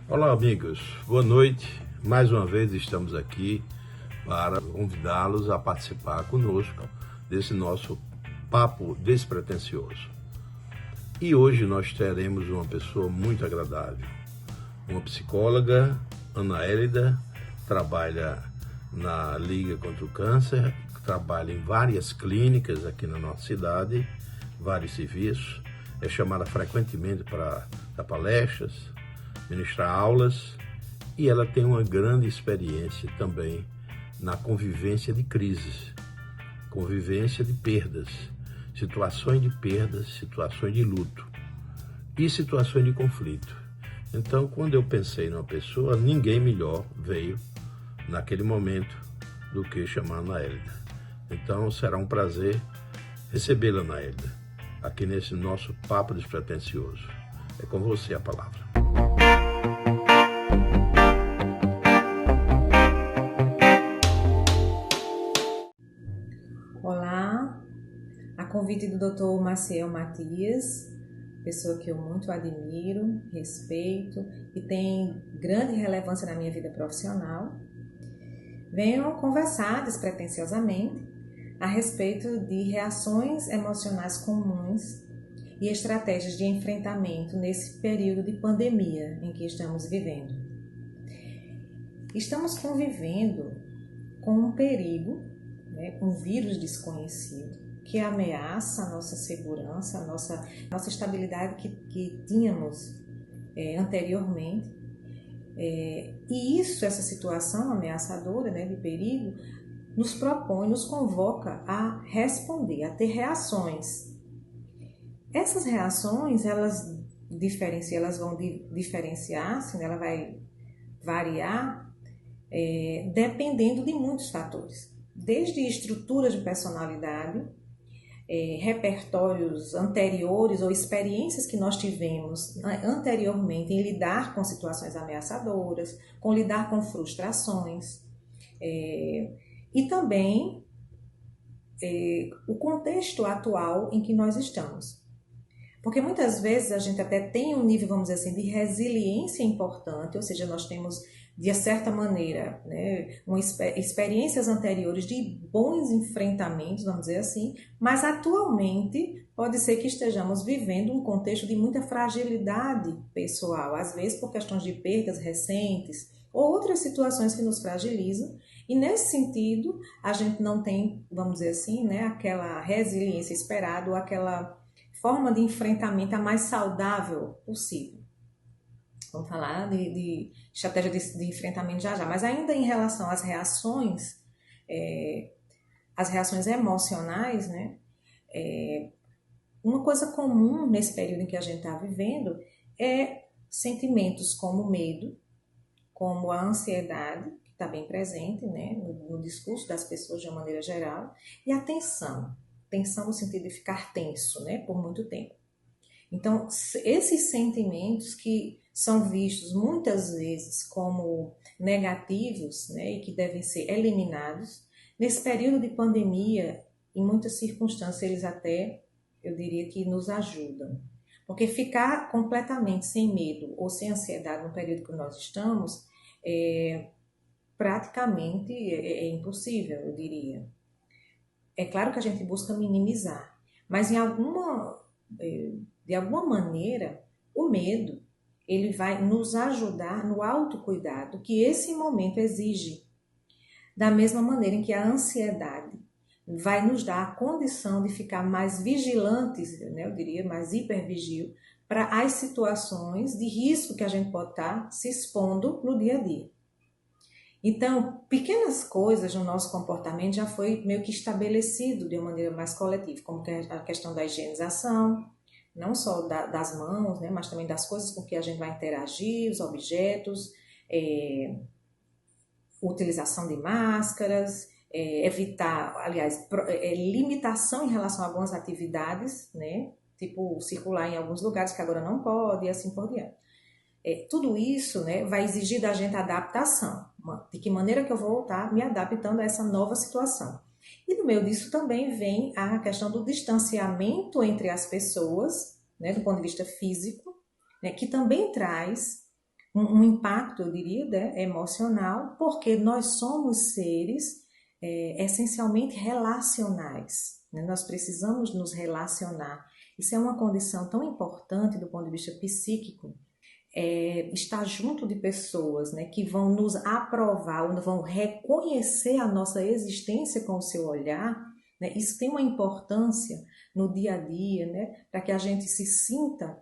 Olá, amigos. Boa noite. Mais uma vez estamos aqui para convidá-los a participar conosco desse nosso papo despretensioso. E hoje nós teremos uma pessoa muito agradável, uma psicóloga, Ana Hélida, trabalha na Liga contra o Câncer, trabalha em várias clínicas aqui na nossa cidade, vários serviços, é chamada frequentemente para dar palestras, ministrar aulas, e ela tem uma grande experiência também na convivência de crises, convivência de perdas, situações de perdas, situações de luto e situações de conflito. Então, quando eu pensei numa pessoa, ninguém melhor veio naquele momento do que chamar a Ana Hélida. Então, será um prazer recebê-la, Ana Hélida, aqui nesse nosso papo despretensioso. É com você a palavra. Olá, a convite do Dr. Maciel Matias, pessoa que eu muito admiro, respeito e tem grande relevância na minha vida profissional, venho conversar despretensiosamente a respeito de reações emocionais comuns e estratégias de enfrentamento nesse período de pandemia em que estamos vivendo. Estamos convivendo com um perigo, um vírus desconhecido que ameaça a nossa segurança, a nossa estabilidade que tínhamos anteriormente. E essa situação ameaçadora, de perigo, nos propõe, nos convoca a responder, a ter reações. Essas reações, elas vão diferenciar-se, ela vai variar dependendo de muitos fatores. Desde estruturas de personalidade, repertórios anteriores ou experiências que nós tivemos anteriormente em lidar com situações ameaçadoras, com lidar com frustrações, e também o contexto atual em que nós estamos. Porque muitas vezes a gente até tem um nível, vamos dizer assim, de resiliência importante, ou seja, nós temos, de certa maneira, experiências anteriores de bons enfrentamentos, vamos dizer assim, mas atualmente pode ser que estejamos vivendo um contexto de muita fragilidade pessoal, às vezes por questões de perdas recentes ou outras situações que nos fragilizam, e nesse sentido a gente não tem, vamos dizer assim, aquela resiliência esperada ou aquela forma de enfrentamento a mais saudável possível. Vamos falar de estratégia de enfrentamento já, mas ainda em relação às reações emocionais, uma coisa comum nesse período em que a gente está vivendo é sentimentos como medo, como a ansiedade, que está bem presente no discurso das pessoas de uma maneira geral, e a tensão no sentido de ficar tenso por muito tempo. Então, esses sentimentos que são vistos muitas vezes como negativos e que devem ser eliminados, nesse período de pandemia, em muitas circunstâncias, eles até, eu diria que nos ajudam. Porque ficar completamente sem medo ou sem ansiedade no período que nós estamos, praticamente é impossível, eu diria. É claro que a gente busca minimizar, mas de alguma maneira, o medo ele vai nos ajudar no autocuidado que esse momento exige. Da mesma maneira em que a ansiedade vai nos dar a condição de ficar mais vigilantes, eu diria, mais hipervigil, para as situações de risco que a gente pode estar se expondo no dia a dia. Então, pequenas coisas no nosso comportamento já foi meio que estabelecido de uma maneira mais coletiva, como a questão da higienização, não só das mãos, mas também das coisas com que a gente vai interagir, os objetos, utilização de máscaras, limitação em relação a algumas atividades, tipo circular em alguns lugares que agora não pode e assim por diante. Tudo isso vai exigir da gente adaptação. De que maneira que eu vou estar me adaptando a essa nova situação. E no meio disso também vem a questão do distanciamento entre as pessoas, do ponto de vista físico, que também traz um impacto, eu diria, né, emocional, porque nós somos seres essencialmente relacionais, né? Nós precisamos nos relacionar. Isso é uma condição tão importante do ponto de vista psíquico, estar junto de pessoas, né, que vão nos aprovar, vão reconhecer a nossa existência com o seu olhar, né? Isso tem uma importância no dia a dia, né, para que a gente se sinta,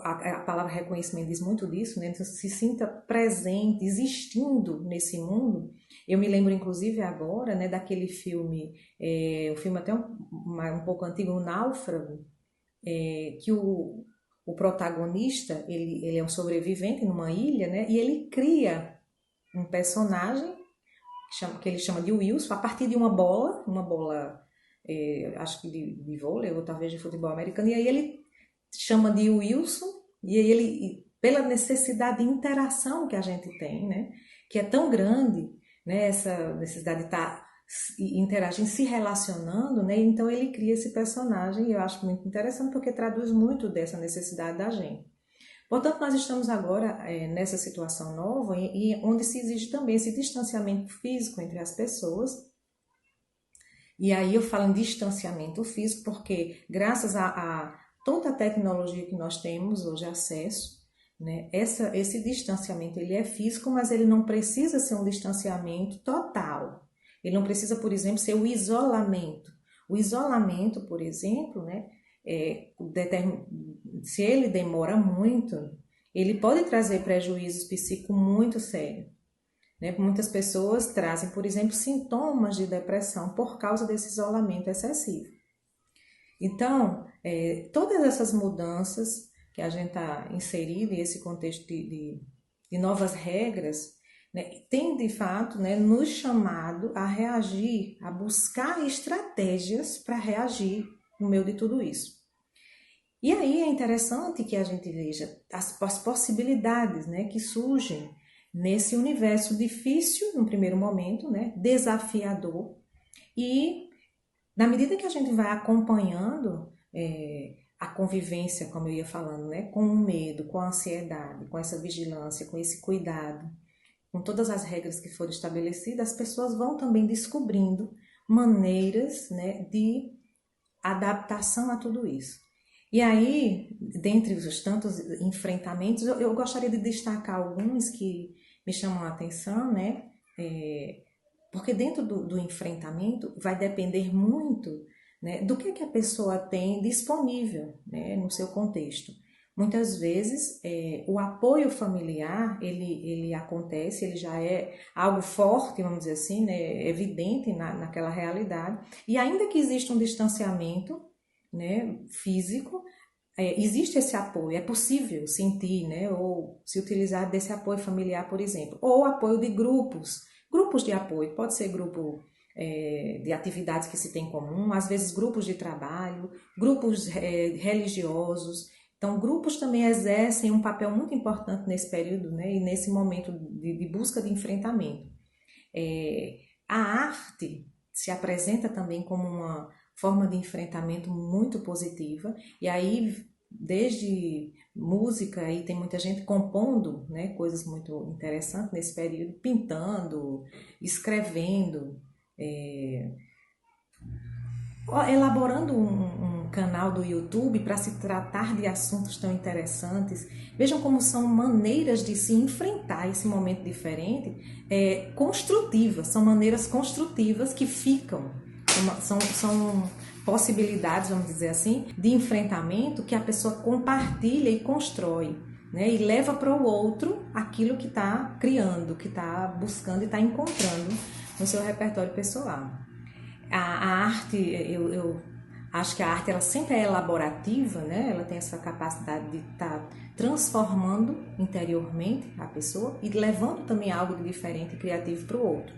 a palavra reconhecimento diz muito disso, né, se sinta presente, existindo nesse mundo. Eu me lembro, inclusive, agora, né, daquele filme, um filme até um pouco antigo, O Náufrago, que o protagonista, ele é um sobrevivente numa ilha, né, e ele cria um personagem que ele chama de Wilson, a partir de uma bola, acho que de vôlei, ou talvez de futebol americano, e aí ele chama de Wilson, e aí ele, pela necessidade de interação que a gente tem, né, que é tão grande, né, essa necessidade de estar interagindo, se relacionando, né, então ele cria esse personagem, e eu acho muito interessante porque traduz muito dessa necessidade da gente. Portanto, nós estamos agora nessa situação nova, e onde se exige também esse distanciamento físico entre as pessoas. E aí eu falo em distanciamento físico porque, graças a toda a tecnologia que nós temos hoje acesso, né, esse distanciamento ele é físico, mas ele não precisa ser um distanciamento total. Ele não precisa, por exemplo, ser o isolamento. O isolamento, por exemplo, né, se ele demora muito, ele pode trazer prejuízos psíquicos muito sérios. Né? Muitas pessoas trazem, por exemplo, sintomas de depressão por causa desse isolamento excessivo. Então, todas essas mudanças que a gente está inserido em esse contexto de novas regras, né, tem de fato, né, nos chamado a reagir, a buscar estratégias para reagir no meio de tudo isso. E aí é interessante que a gente veja as possibilidades, né, que surgem nesse universo difícil, no primeiro momento, né, desafiador, e na medida que a gente vai acompanhando a convivência, como eu ia falando, né, com o medo, com a ansiedade, com essa vigilância, com esse cuidado, com todas as regras que foram estabelecidas, as pessoas vão também descobrindo maneiras, né, de adaptação a tudo isso. E aí, dentre os tantos enfrentamentos, eu gostaria de destacar alguns que me chamam a atenção, né? Porque dentro do enfrentamento vai depender muito, né, do que a pessoa tem disponível, né, no seu contexto. Muitas vezes o apoio familiar ele acontece, ele já é algo forte, vamos dizer assim, né, evidente naquela realidade, e ainda que exista um distanciamento, né, físico, existe esse apoio, é possível sentir, né, ou se utilizar desse apoio familiar, por exemplo, ou apoio de grupos de apoio, pode ser grupo de atividades que se tem em comum, às vezes grupos de trabalho, grupos religiosos. Então, grupos também exercem um papel muito importante nesse período, né, e nesse momento de busca de enfrentamento. A arte se apresenta também como uma forma de enfrentamento muito positiva, e aí desde música, aí tem muita gente compondo, né, coisas muito interessantes nesse período, pintando, escrevendo, elaborando um canal do YouTube para se tratar de assuntos tão interessantes. Vejam como são maneiras de se enfrentar esse momento diferente, construtivas, são maneiras construtivas que ficam, são possibilidades, vamos dizer assim, de enfrentamento que a pessoa compartilha e constrói, né, e leva para o outro aquilo que está criando, que está buscando e está encontrando no seu repertório pessoal. A arte, eu acho que a arte ela sempre é elaborativa, né? Ela tem essa capacidade de estar transformando interiormente a pessoa e levando também algo de diferente e criativo para o outro.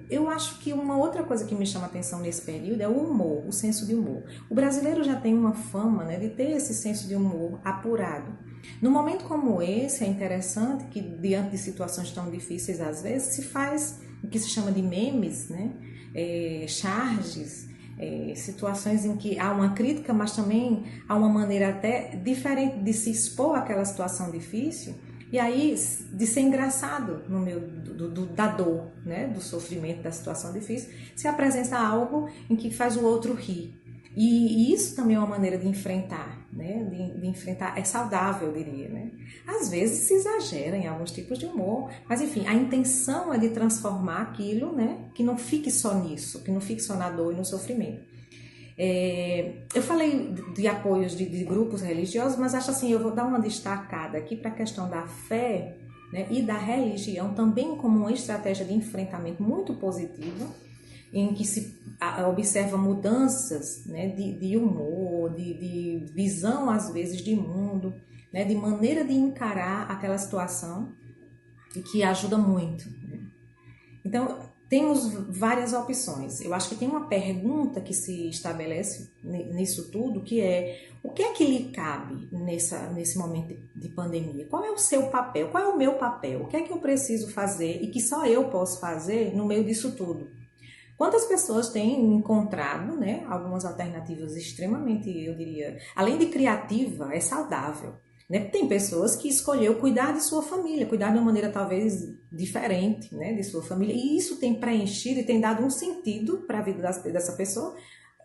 Eu acho que uma outra coisa que me chama a atenção nesse período é o humor, o senso de humor. O brasileiro já tem uma fama, né, de ter esse senso de humor apurado. Num momento como esse, é interessante que, diante de situações tão difíceis, às vezes, se faz o que se chama de memes, né, charges, situações em que há uma crítica, mas também há uma maneira até diferente de se expor àquela situação difícil, e aí de ser engraçado no meio da dor, né, do sofrimento, da situação difícil, se apresenta algo em que faz o outro rir. E isso também é uma maneira de enfrentar, né? De enfrentar, é saudável, eu diria, né? Às vezes se exagera em alguns tipos de humor, mas enfim, a intenção é de transformar aquilo, né? Que não fique só nisso, que não fique só na dor e no sofrimento. Eu falei de apoios de grupos religiosos, mas acho assim, eu vou dar uma destacada aqui para a questão da fé, né? E da religião também como uma estratégia de enfrentamento muito positiva, em que se observa mudanças, né, de humor, de visão, às vezes, de mundo, né, de maneira de encarar aquela situação, e que ajuda muito. Né? Então, temos várias opções. Eu acho que tem uma pergunta que se estabelece nisso tudo, que é: o que é que lhe cabe nesse momento de pandemia? Qual é o seu papel? Qual é o meu papel? O que é que eu preciso fazer e que só eu posso fazer no meio disso tudo? Quantas pessoas têm encontrado, né, algumas alternativas extremamente, eu diria, além de criativa, é saudável. Né? Tem pessoas que escolheu cuidar de sua família, cuidar de uma maneira talvez diferente, né, de sua família, e isso tem preenchido e tem dado um sentido para a vida dessa pessoa,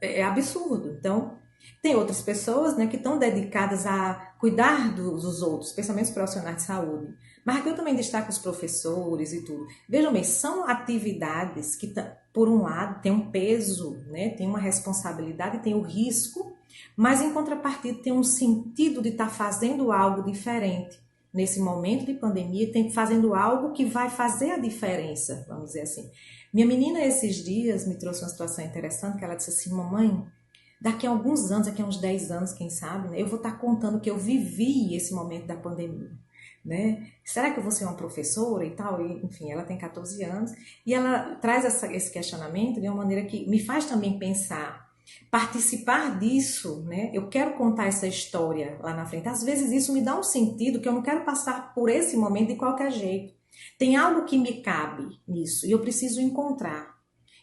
é absurdo. Então, tem outras pessoas, né, que estão dedicadas a cuidar dos outros, especialmente os profissionais de saúde. Mas aqui eu também destaco os professores e tudo. Vejam bem, são atividades que, por um lado, tem um peso, né, tem uma responsabilidade, tem o risco, mas em contrapartida tem um sentido de estar fazendo algo diferente. Nesse momento de pandemia, tem fazendo algo que vai fazer a diferença, vamos dizer assim. Minha menina, esses dias, me trouxe uma situação interessante, que ela disse assim: mamãe, daqui a alguns anos, daqui a uns 10 anos, quem sabe, né, eu vou estar contando que eu vivi esse momento da pandemia. Né? Será que eu vou ser uma professora e tal? E, enfim, ela tem 14 anos e ela traz esse questionamento de uma maneira que me faz também pensar, participar disso, né? Eu quero contar essa história lá na frente. Às vezes isso me dá um sentido que eu não quero passar por esse momento de qualquer jeito. Tem algo que me cabe nisso e eu preciso encontrar.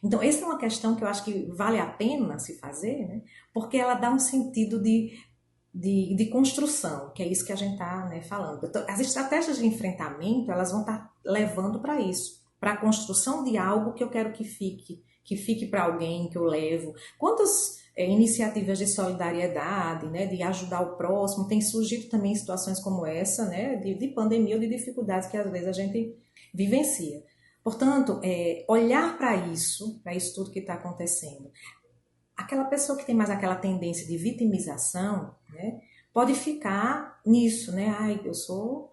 Então, essa é uma questão que eu acho que vale a pena se fazer, né? Porque ela dá um sentido de construção, que é isso que a gente está, né, falando. Então, as estratégias de enfrentamento, elas vão estar levando para isso, para a construção de algo que eu quero que fique para alguém, que eu levo. Quantas iniciativas de solidariedade, né, de ajudar o próximo, tem surgido também situações como essa, né, de pandemia ou de dificuldades que às vezes a gente vivencia. Portanto, olhar para isso tudo que está acontecendo. Aquela pessoa que tem mais aquela tendência de vitimização, né, pode ficar nisso, né? Ai, eu sou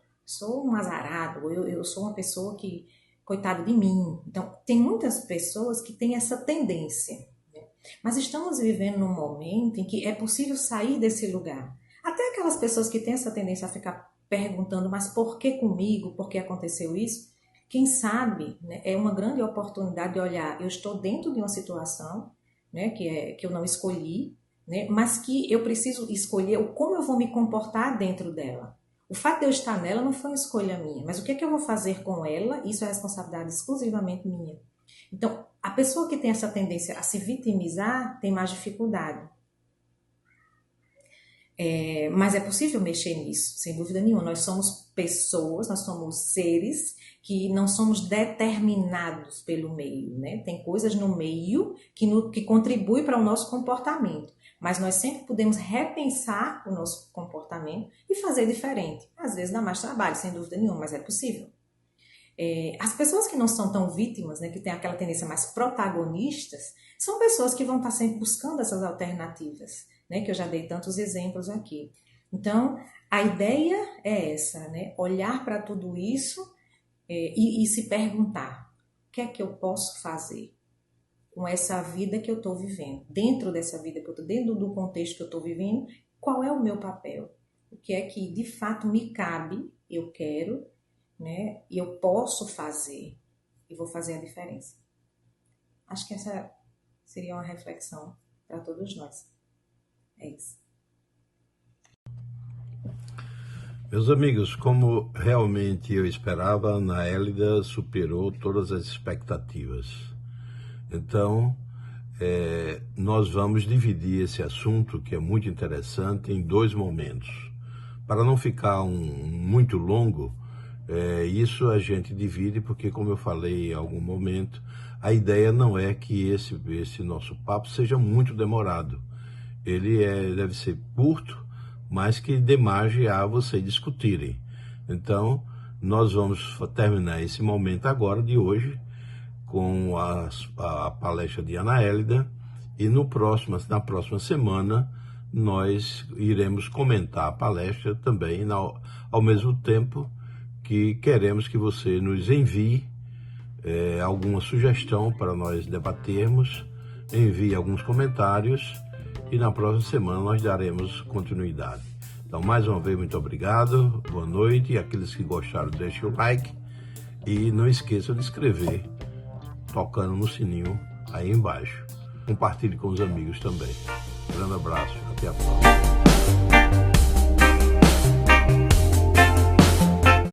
um azarado, eu sou uma pessoa que, coitado de mim. Então, tem muitas pessoas que têm essa tendência, né? Mas estamos vivendo num momento em que é possível sair desse lugar. Até aquelas pessoas que têm essa tendência a ficar perguntando: mas por que comigo? Por que aconteceu isso? Quem sabe, né, é uma grande oportunidade de olhar: eu estou dentro de uma situação, né, que eu não escolhi, né, mas que eu preciso escolher como eu vou me comportar dentro dela. O fato de eu estar nela não foi uma escolha minha, mas o que é que eu vou fazer com ela, isso é responsabilidade exclusivamente minha. Então, a pessoa que tem essa tendência a se vitimizar tem mais dificuldade. Mas é possível mexer nisso, sem dúvida nenhuma. Nós somos pessoas, nós somos seres que não somos determinados pelo meio, né? Tem coisas no meio que contribuem para o nosso comportamento, mas nós sempre podemos repensar o nosso comportamento e fazer diferente. Às vezes dá mais trabalho, sem dúvida nenhuma, mas é possível. As pessoas que não são tão vítimas, né, que têm aquela tendência mais protagonistas, são pessoas que vão estar sempre buscando essas alternativas, né, que eu já dei tantos exemplos aqui. Então, a ideia é essa, né, olhar para tudo isso e se perguntar: o que é que eu posso fazer com essa vida que eu estou vivendo? Dentro dessa vida que eu estou, dentro do contexto que eu estou vivendo, qual é o meu papel? O que é que de fato me cabe, eu quero, né, e eu posso fazer, e vou fazer a diferença. Acho que essa seria uma reflexão para todos nós. É isso. Meus amigos, como realmente eu esperava, a Ana Hélida superou todas as expectativas. Então, nós vamos dividir esse assunto, que é muito interessante, em 2 momentos. Para não ficar muito longo, isso a gente divide, porque, como eu falei em algum momento, a ideia não é que esse nosso papo seja muito demorado. Ele deve ser curto, mas que dê margem a vocês discutirem. Então, nós vamos terminar esse momento agora, de hoje, com a palestra de Ana Hélida, e na próxima semana nós iremos comentar a palestra também, ao mesmo tempo que queremos que você nos envie alguma sugestão para nós debatermos, envie alguns comentários e na próxima semana nós daremos continuidade. Então, mais uma vez, muito obrigado, boa noite, e aqueles que gostaram, deixem o like e não esqueçam de inscrever, tocando no sininho aí embaixo. Compartilhe com os amigos também. Um grande abraço, até a próxima.